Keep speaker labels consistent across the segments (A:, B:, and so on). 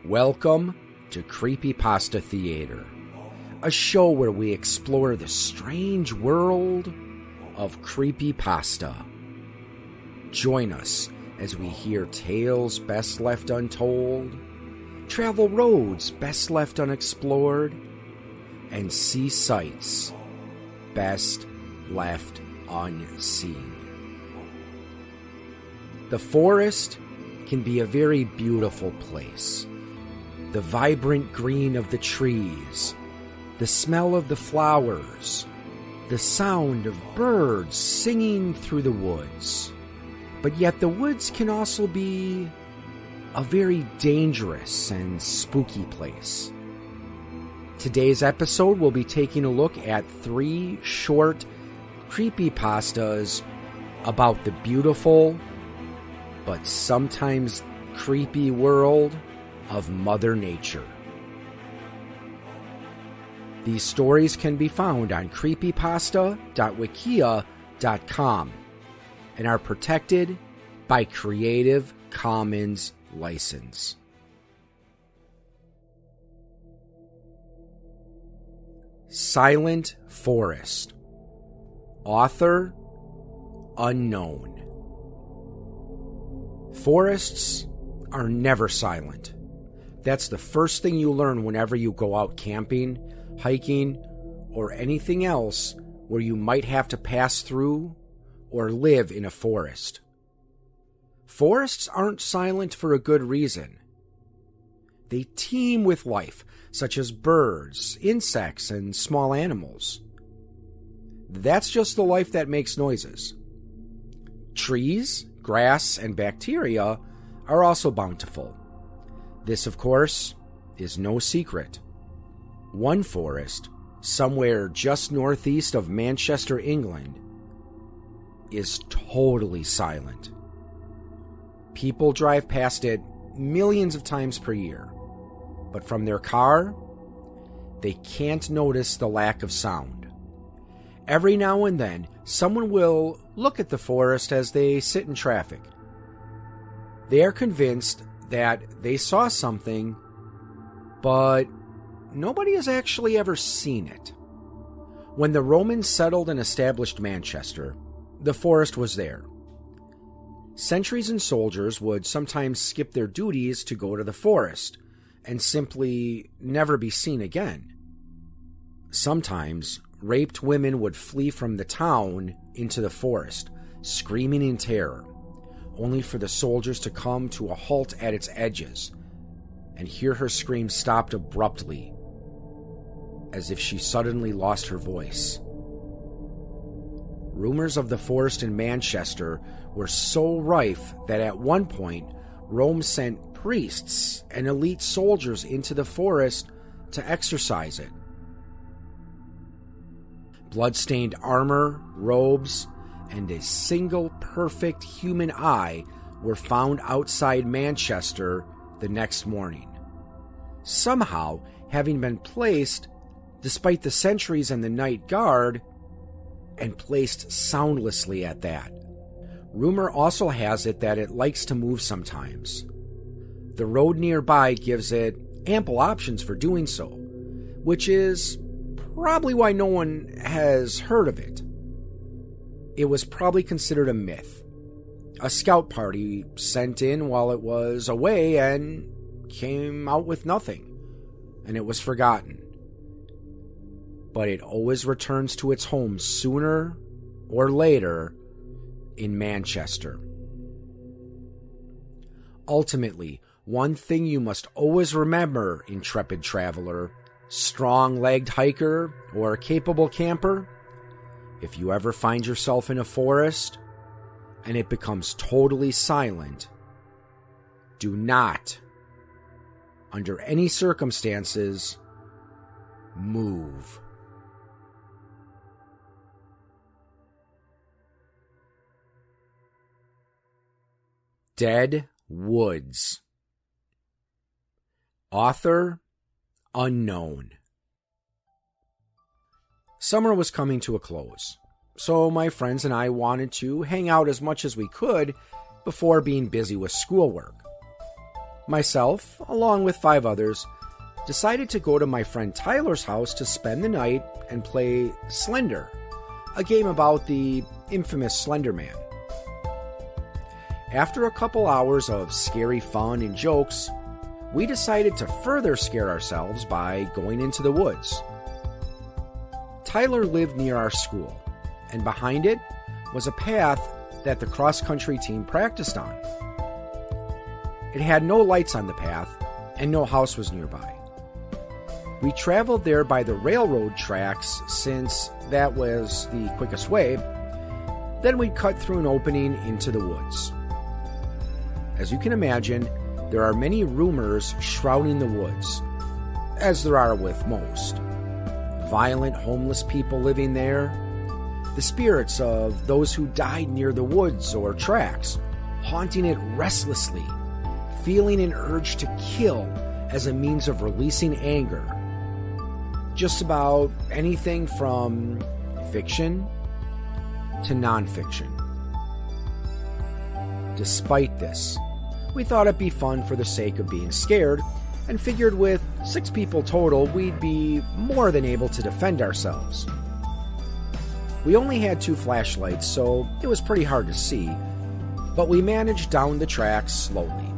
A: Welcome to Creepypasta Theater, a show where we explore the strange world of creepypasta. Join us as we hear tales best left untold, travel roads best left unexplored, and see sights best left unseen. The forest can be a very beautiful place. The vibrant green of the trees, the smell of the flowers, the sound of birds singing through the woods. But yet the woods can also be a very dangerous and spooky place. Today's episode will be taking a look at 3 short creepypastas about the beautiful but sometimes creepy world of Mother Nature. These stories can be found on creepypasta.wikia.com and are protected by Creative Commons license. Silent Forest. Author unknown. Forests are never silent. That's the first thing you learn whenever you go out camping, hiking, or anything else where you might have to pass through or live in a forest. Forests aren't silent for a good reason. They teem with life, such as birds, insects, and small animals. That's just the life that makes noises. Trees, grass, and bacteria are also bountiful. This, of course, is no secret. One forest, somewhere just northeast of Manchester, England, is totally silent. People drive past it millions of times per year, but from their car, they can't notice the lack of sound. Every now and then, someone will look at the forest as they sit in traffic. They are convinced that they saw something, but nobody has actually ever seen it. When the Romans settled and established Manchester, the forest was there. Sentries and soldiers would sometimes skip their duties to go to the forest and simply never be seen again. Sometimes, raped women would flee from the town into the forest, screaming in terror, only for the soldiers to come to a halt at its edges and hear her scream stopped abruptly, as if she suddenly lost her voice. Rumors of the forest in Manchester were so rife that at one point Rome sent priests and elite soldiers into the forest to exorcise it. Blood-stained armor, robes, and a single perfect human eye were found outside Manchester the next morning, somehow having been placed, despite the sentries and the night guard, and placed soundlessly at that. Rumor also has it that it likes to move sometimes. The road nearby gives it ample options for doing so, which is probably why no one has heard of it. It was probably considered a myth. A scout party sent in while it was away and came out with nothing, and it was forgotten. But it always returns to its home sooner or later in Manchester. Ultimately, one thing you must always remember, intrepid traveler, strong-legged hiker, or capable camper: if you ever find yourself in a forest and it becomes totally silent, do not, under any circumstances, move. Dead Woods. Author unknown. Summer was coming to a close, so my friends and I wanted to hang out as much as we could before being busy with schoolwork. Myself, along with 5 others, decided to go to my friend Tyler's house to spend the night and play Slender, a game about the infamous Slender Man. After a couple hours of scary fun and jokes, we decided to further scare ourselves by going into the woods. Tyler lived near our school, and behind it was a path that the cross-country team practiced on. It had no lights on the path, and no house was nearby. We traveled there by the railroad tracks since that was the quickest way. Then we'd cut through an opening into the woods. As you can imagine, there are many rumors shrouding the woods, as there are with most. Violent homeless people living there, the spirits of those who died near the woods or tracks, haunting it restlessly, feeling an urge to kill as a means of releasing anger. Just about anything from fiction to nonfiction. Despite this, we thought it'd be fun for the sake of being scared, and figured with 6 people total, we'd be more than able to defend ourselves. We only had 2 flashlights, so it was pretty hard to see, but we managed down the tracks slowly.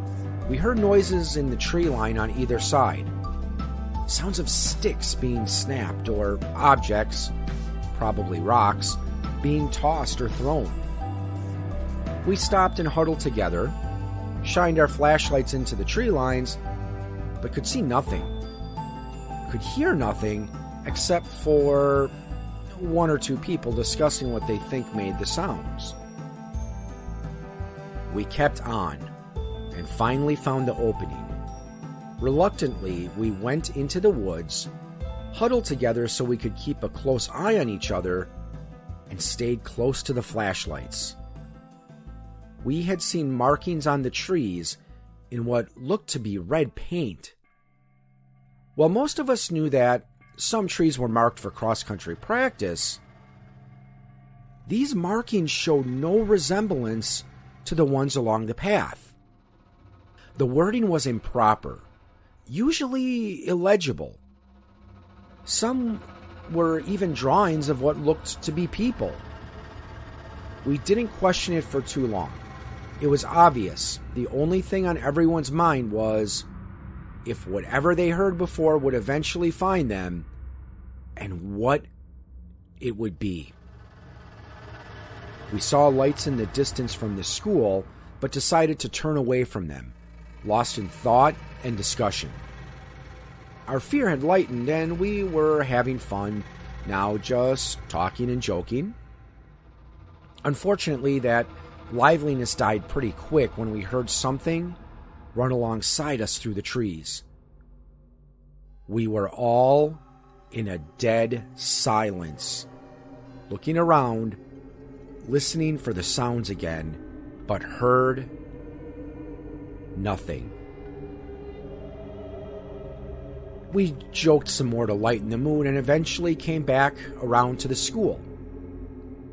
A: We heard noises in the tree line on either side. Sounds of sticks being snapped or objects, probably rocks, being tossed or thrown. We stopped and huddled together, shined our flashlights into the tree lines, but could see nothing. Could hear nothing except for 1 or 2 people discussing what they think made the sounds. We kept on and finally found the opening. Reluctantly, we went into the woods, huddled together so we could keep a close eye on each other, and stayed close to the flashlights. We had seen markings on the trees in what looked to be red paint. While most of us knew that some trees were marked for cross-country practice, these markings showed no resemblance to the ones along the path. The wording was improper, usually illegible. Some were even drawings of what looked to be people. We didn't question it for too long. It was obvious the only thing on everyone's mind was if whatever they heard before would eventually find them, and what it would be. We saw lights in the distance from the school, but decided to turn away from them, lost in thought and discussion. Our fear had lightened, and we were having fun, now just talking and joking. Unfortunately, that liveliness died pretty quick when we heard something run alongside us through the trees. We were all in a dead silence, looking around, listening for the sounds again, but heard nothing. We joked some more to lighten the mood and eventually came back around to the school.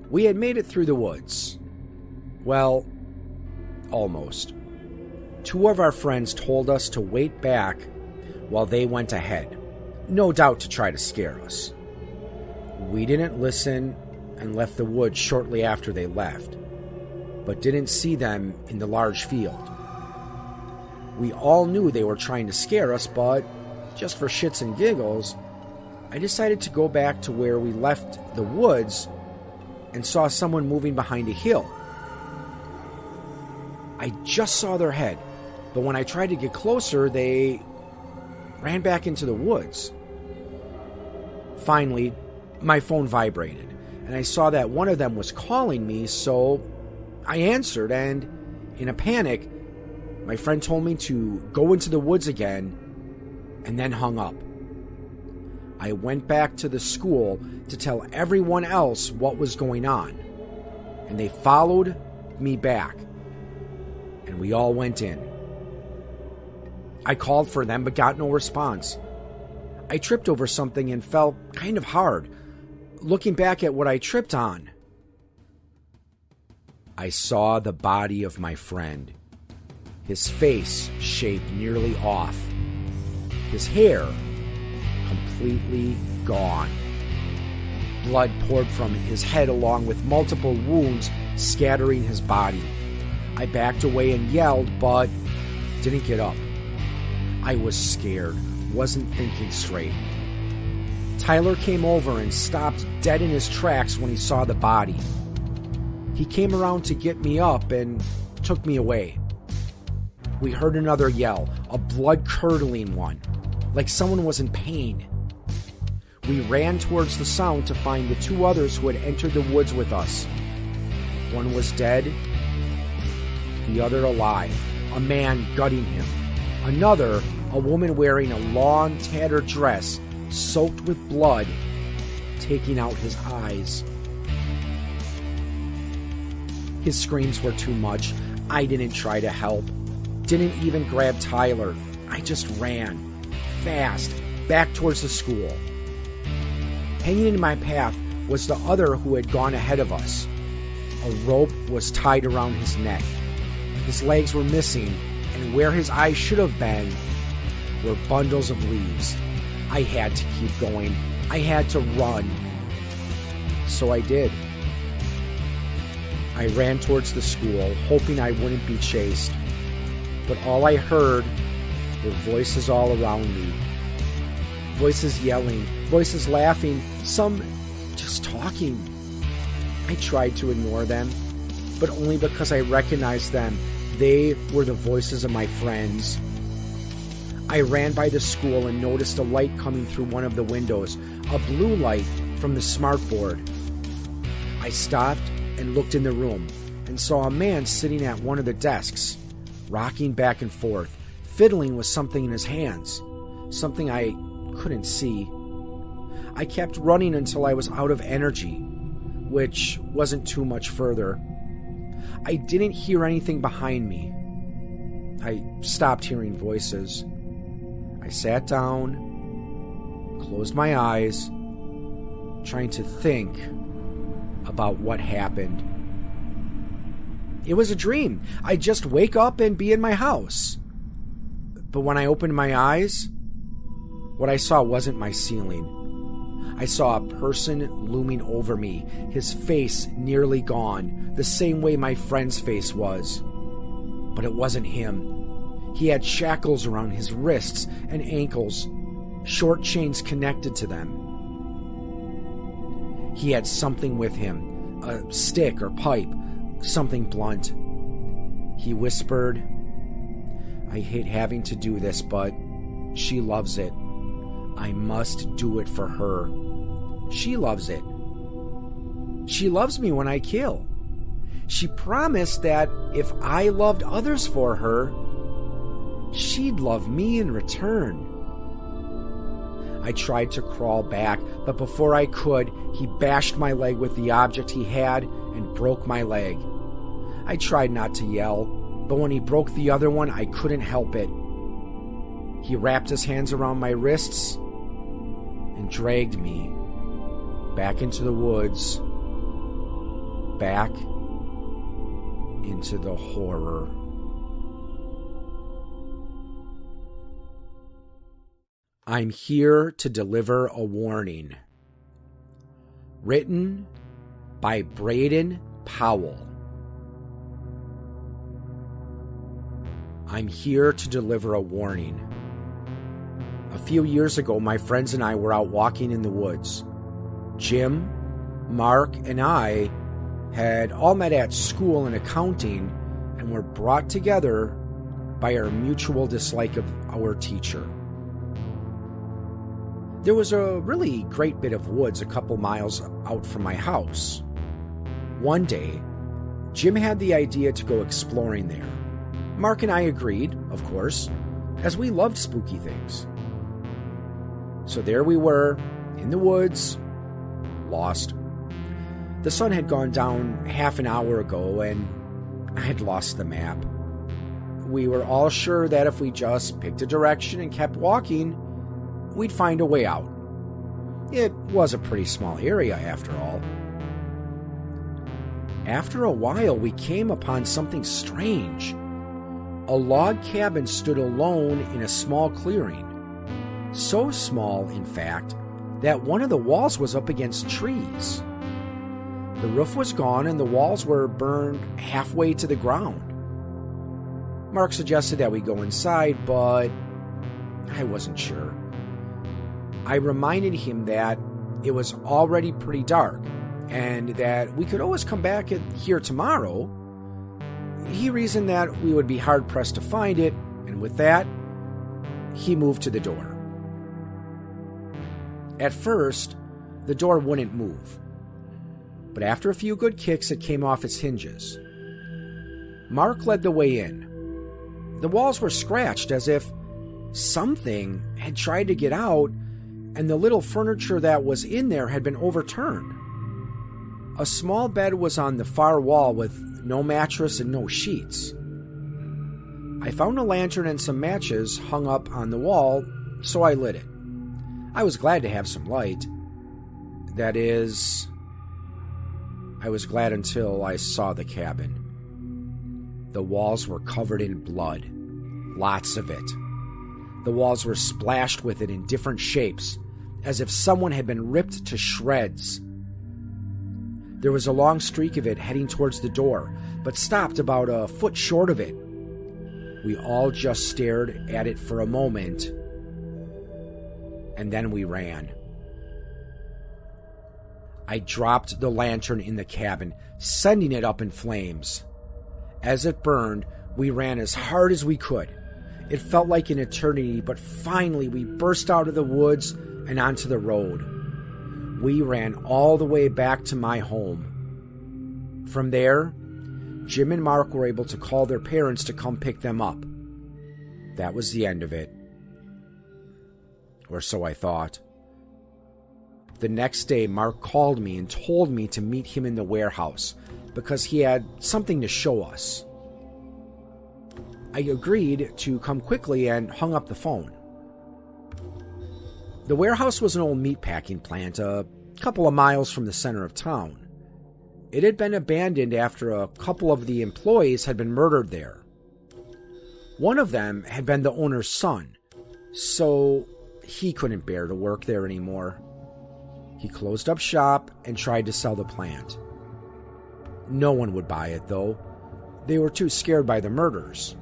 A: We had made it through the woods. Well, almost. 2 of our friends told us to wait back while they went ahead, no doubt to try to scare us. We didn't listen and left the woods shortly after they left, but didn't see them in the large field. We all knew they were trying to scare us, but just for shits and giggles, I decided to go back to where we left the woods and saw someone moving behind a hill. I just saw their head, but when I tried to get closer, they ran back into the woods. Finally, my phone vibrated, and I saw that one of them was calling me, so I answered, and in a panic, my friend told me to go into the woods again, and then hung up. I went back to the school to tell everyone else what was going on, and they followed me back, and we all went in. I called for them but got no response. I tripped over something and fell kind of hard. Looking back at what I tripped on, I saw the body of my friend. his face shaved nearly off, his hair completely gone. Blood poured from his head along with multiple wounds scattering his body. I backed away and yelled, but didn't get up. I was scared, wasn't thinking straight. Tyler came over and stopped dead in his tracks when he saw the body. He came around to get me up and took me away. We heard another yell, a blood-curdling one, like someone was in pain. We ran towards the sound to find the two others who had entered the woods with us. One was dead, the other alive, a man gutting him. Another, a woman wearing a long, tattered dress, soaked with blood, taking out his eyes. His screams were too much. I didn't try to help. Didn't even grab Tyler. I just ran, fast, back towards the school. Hanging in my path was the other who had gone ahead of us. A rope was tied around his neck. His legs were missing, and where his eyes should have been were bundles of leaves. I had to keep going. I had to run. So I did. I ran towards the school, hoping I wouldn't be chased. But all I heard were voices all around me. Voices yelling, voices laughing, some just talking. I tried to ignore them, but only because I recognized them. They were the voices of my friends. I ran by the school and noticed a light coming through one of the windows, a blue light from the smartboard. I stopped and looked in the room and saw a man sitting at one of the desks, rocking back and forth, fiddling with something in his hands, something I couldn't see. I kept running until I was out of energy, which wasn't too much further. I didn't hear anything behind me. I stopped hearing voices. I sat down, closed my eyes, trying to think about what happened. It was a dream. I'd just wake up and be in my house. But when I opened my eyes, what I saw wasn't my ceiling. I saw a person looming over me, his face nearly gone, the same way my friend's face was. But it wasn't him. He had shackles around his wrists and ankles, short chains connected to them. He had something with him, a stick or pipe, something blunt. He whispered, "I hate having to do this, but she loves it. I must do it for her. She loves it. She loves me when I kill. She promised that if I loved others for her, she'd love me in return." I tried to crawl back, but before I could, he bashed my leg with the object he had and broke my leg. I tried not to yell, but when he broke the other one, I couldn't help it. He wrapped his hands around my wrists and dragged me back into the woods, back into the horror. I'm here to deliver a warning. Written by Braden Powell. I'm here to deliver a warning. A few years ago, my friends and I were out walking in the woods. Jim, Mark, and I had all met at school in accounting and were brought together by our mutual dislike of our teacher. There was a really great bit of woods a couple miles out from my house. One day, Jim had the idea to go exploring there. Mark and I agreed, of course, as we loved spooky things. So there we were, in the woods, lost. The sun had gone down half an hour ago, and I had lost the map. We were all sure that if we just picked a direction and kept walking, we'd find a way out. It was a pretty small area, after all. After a while, we came upon something strange. A log cabin stood alone in a small clearing. So small, in fact, that one of the walls was up against trees. The roof was gone and the walls were burned halfway to the ground. Mark suggested that we go inside, but I wasn't sure. I reminded him that it was already pretty dark and that we could always come back here tomorrow. He reasoned that we would be hard-pressed to find it, and with that, he moved to the door. At first, the door wouldn't move, but after a few good kicks, it came off its hinges. Mark led the way in. The walls were scratched as if something had tried to get out, and the little furniture that was in there had been overturned. A small bed was on the far wall with no mattress and no sheets. I found a lantern and some matches hung up on the wall, so I lit it. I was glad to have some light. That is, I was glad until I saw the cabin. The walls were covered in blood. Lots of it. The walls were splashed with it in different shapes, as if someone had been ripped to shreds. There was a long streak of it heading towards the door, but stopped about a foot short of it. We all just stared at it for a moment, and then we ran. I dropped the lantern in the cabin, sending it up in flames. As it burned, we ran as hard as we could. It felt like an eternity, but finally we burst out of the woods and onto the road. We ran all the way back to my home. From there, Jim and Mark were able to call their parents to come pick them up. That was the end of it. Or so I thought. The next day, Mark called me and told me to meet him in the warehouse because he had something to show us. I agreed to come quickly and hung up the phone. The warehouse was an old meatpacking plant a couple of miles from the center of town. It had been abandoned after a couple of the employees had been murdered there. One of them had been the owner's son, so he couldn't bear to work there anymore. He closed up shop and tried to sell the plant. No one would buy it, though. They were too scared by the murders.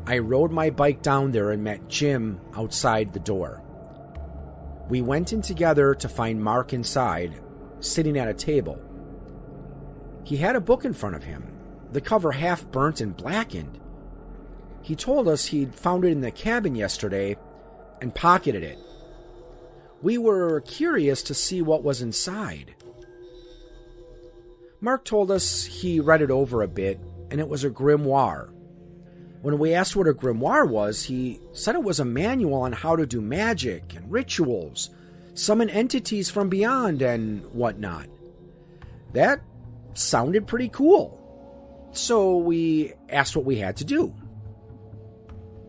A: I rode my bike down there and met Jim outside the door. We went in together to find Mark inside, sitting at a table. He had a book in front of him, the cover half burnt and blackened. He told us he'd found it in the cabin yesterday and pocketed it. We were curious to see what was inside. Mark told us he read it over a bit, and it was a grimoire. When we asked what a grimoire was, he said it was a manual on how to do magic and rituals, summon entities from beyond, and whatnot. That sounded pretty cool. So we asked what we had to do.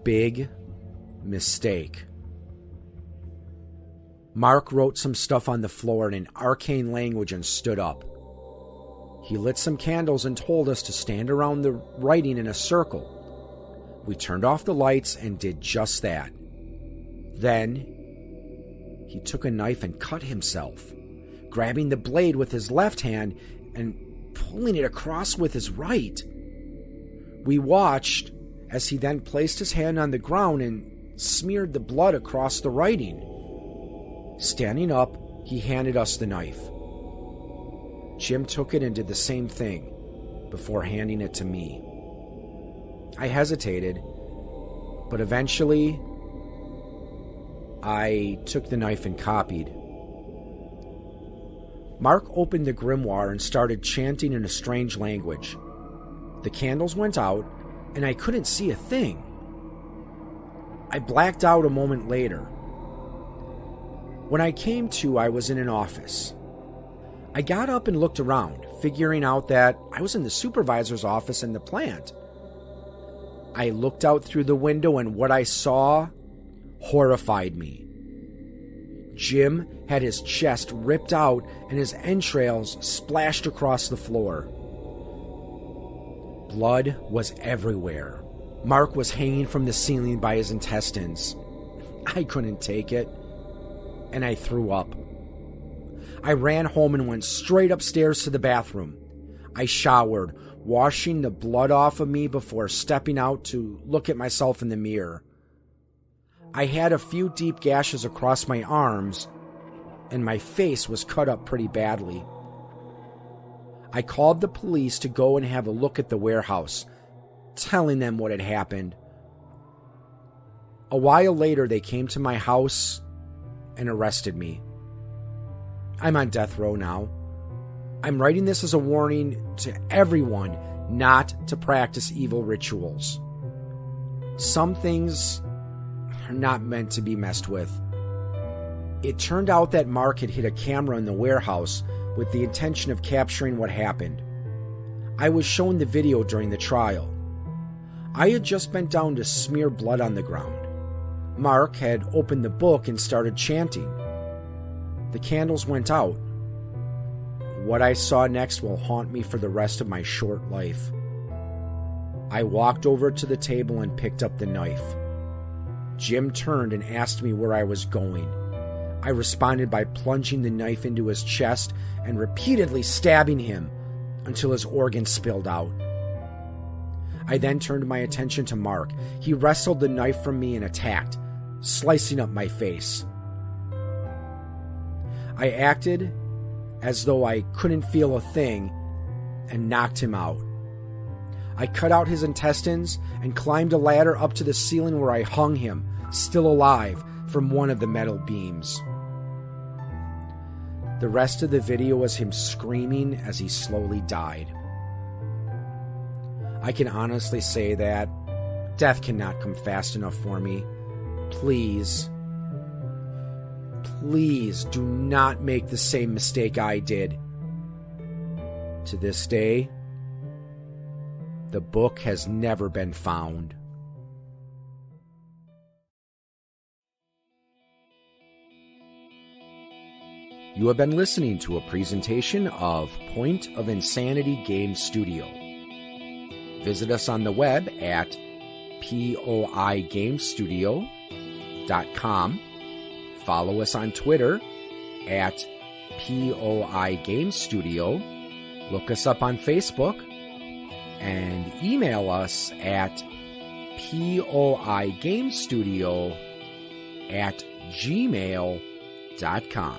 A: Big mistake. Mark wrote some stuff on the floor in an arcane language and stood up. He lit some candles and told us to stand around the writing in a circle. We turned off the lights and did just that. Then, he took a knife and cut himself, grabbing the blade with his left hand and pulling it across with his right. We watched as he then placed his hand on the ground and smeared the blood across the writing. Standing up, he handed us the knife. Jim took it and did the same thing before handing it to me. I hesitated, but eventually I took the knife and copied. Mark opened the grimoire and started chanting in a strange language. The candles went out, and I couldn't see a thing. I blacked out a moment later. When I came to, I was in an office. I got up and looked around, figuring out that I was in the supervisor's office in the plant. I looked out through the window, and what I saw horrified me. Jim had his chest ripped out and his entrails splashed across the floor. Blood was everywhere. Mark was hanging from the ceiling by his intestines. I couldn't take it, and I threw up. I ran home and went straight upstairs to the bathroom. I showered, washing the blood off of me before stepping out to look at myself in the mirror. I had a few deep gashes across my arms, and my face was cut up pretty badly. I called the police to go and have a look at the warehouse, telling them what had happened. A while later, they came to my house and arrested me. I'm on death row now. I'm writing this as a warning to everyone not to practice evil rituals. Some things are not meant to be messed with. It turned out that Mark had hid a camera in the warehouse with the intention of capturing what happened. I was shown the video during the trial. I had just bent down to smear blood on the ground. Mark had opened the book and started chanting. The candles went out. What I saw next will haunt me for the rest of my short life. I walked over to the table and picked up the knife. Jim turned and asked me where I was going. I responded by plunging the knife into his chest and repeatedly stabbing him until his organs spilled out. I then turned my attention to Mark. He wrestled the knife from me and attacked, slicing up my face. I acted as though I couldn't feel a thing and knocked him out. I cut out his intestines and climbed a ladder up to the ceiling where I hung him, still alive, from one of the metal beams. The rest of the video was him screaming as he slowly died. I can honestly say that death cannot come fast enough for me. Please, please do not make the same mistake I did. To this day, the book has never been found. You have been listening to a presentation of Point of Insanity Game Studio. Visit us on the web at poigamestudio.com. Follow us on Twitter at poigamestudio. Look us up on Facebook and email us at poigamestudio@gmail.com.